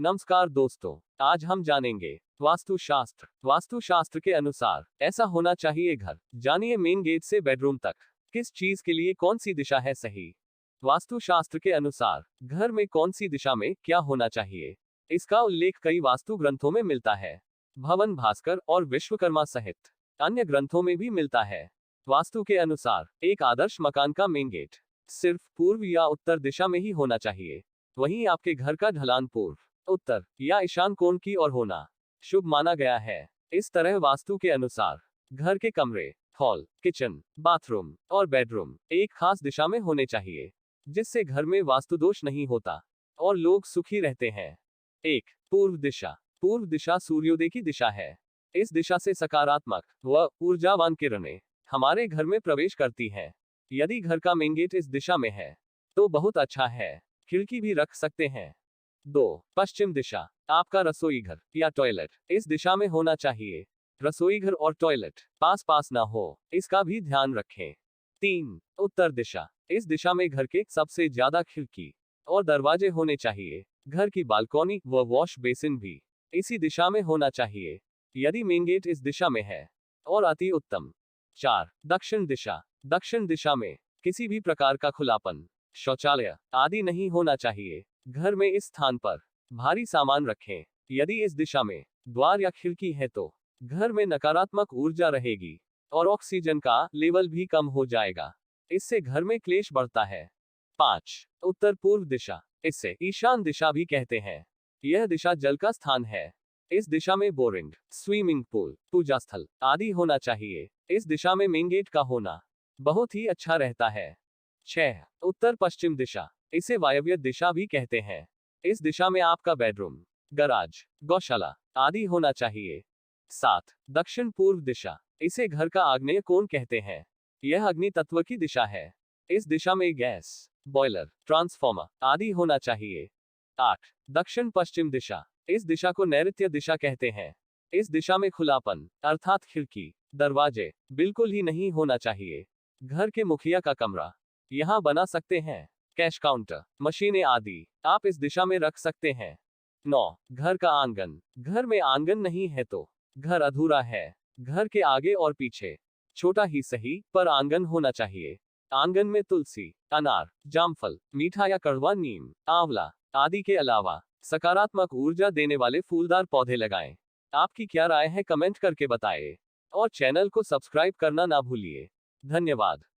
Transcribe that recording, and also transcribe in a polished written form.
नमस्कार दोस्तों, आज हम जानेंगे वास्तुशास्त्र। वास्तुशास्त्र के अनुसार ऐसा होना चाहिए घर। जानिए मेन गेट से बेडरूम तक किस चीज के लिए कौन सी दिशा है सही। वास्तुशास्त्र के अनुसार घर में कौन सी दिशा में क्या होना चाहिए, इसका उल्लेख कई वास्तु ग्रंथों में मिलता है। भवन भास्कर और विश्वकर्मा सहित अन्य ग्रंथों में भी मिलता है। वास्तु के अनुसार एक आदर्श मकान का मेन गेट सिर्फ पूर्व या उत्तर दिशा में ही होना चाहिए। वहीं आपके घर का ढलान पूर्व, उत्तर या ईशान कोण की ओर होना शुभ माना गया है। इस तरह वास्तु के अनुसार घर के कमरे, हॉल, किचन, बाथरूम और बेडरूम एक खास दिशा में होने चाहिए, जिससे घर में वास्तु दोष नहीं होता और लोग सुखी रहते हैं। 1. पूर्व दिशा। पूर्व दिशा सूर्योदय की दिशा है। इस दिशा से सकारात्मक व ऊर्जावान किरणें हमारे घर में प्रवेश करती हैं। यदि घर का मेन गेट इस दिशा में है तो बहुत अच्छा है, खिड़की भी रख सकते हैं। 2. पश्चिम दिशा। आपका रसोई घर या टॉयलेट इस दिशा में होना चाहिए। रसोई घर और टॉयलेट पास पास ना हो, इसका भी ध्यान रखें। 3. उत्तर दिशा। इस दिशा में घर के सबसे ज्यादा खिड़की और दरवाजे होने चाहिए। घर की बालकनी व वॉश बेसिन भी इसी दिशा में होना चाहिए, यदि मेन गेट इस दिशा में है और अति उत्तम। 4. दक्षिण दिशा। दक्षिण दिशा में किसी भी प्रकार का खुलापन, शौचालय आदि नहीं होना चाहिए। घर में इस स्थान पर भारी सामान रखें। यदि इस दिशा में द्वार या खिड़की है तो घर में नकारात्मक ऊर्जा रहेगी और ऑक्सीजन का लेवल भी कम हो जाएगा। इससे घर में क्लेश बढ़ता है। 5. उत्तर पूर्व दिशा। इसे ईशान दिशा भी कहते हैं। यह दिशा जल का स्थान है। इस दिशा में बोरिंग, स्विमिंग पूल, पूजा स्थल आदि होना चाहिए। इस दिशा में मेन गेट का होना बहुत ही अच्छा रहता है। 6. उत्तर पश्चिम दिशा। इसे वायव्य दिशा भी कहते हैं। इस दिशा में आपका बेडरूम, गराज, गौशाला आदि होना चाहिए। 7. दक्षिण पूर्व दिशा। इसे घर का आग्नेय कोण कहते हैं। यह अग्नि तत्व की दिशा है। इस दिशा में गैस, बॉयलर, ट्रांसफार्मर आदि होना चाहिए। 8. दक्षिण पश्चिम दिशा। इस दिशा को नैऋत्य दिशा कहते हैं। इस दिशा में खुलापन अर्थात खिड़की, दरवाजे बिल्कुल ही नहीं होना चाहिए। घर के मुखिया का कमरा यहाँ बना सकते हैं। कैश काउंटर, मशीनें आदि आप इस दिशा में रख सकते हैं। 9. घर का आंगन। घर में आंगन नहीं है तो घर अधूरा है। घर के आगे और पीछे छोटा ही सही पर आंगन होना चाहिए। आंगन में तुलसी, अनार, जामफल, मीठा या कड़वा नीम, आंवला आदि के अलावा सकारात्मक ऊर्जा देने वाले फूलदार पौधे लगाएं। आपकी क्या राय है कमेंट करके बताएं और चैनल को सब्सक्राइब करना ना भूलिए। धन्यवाद।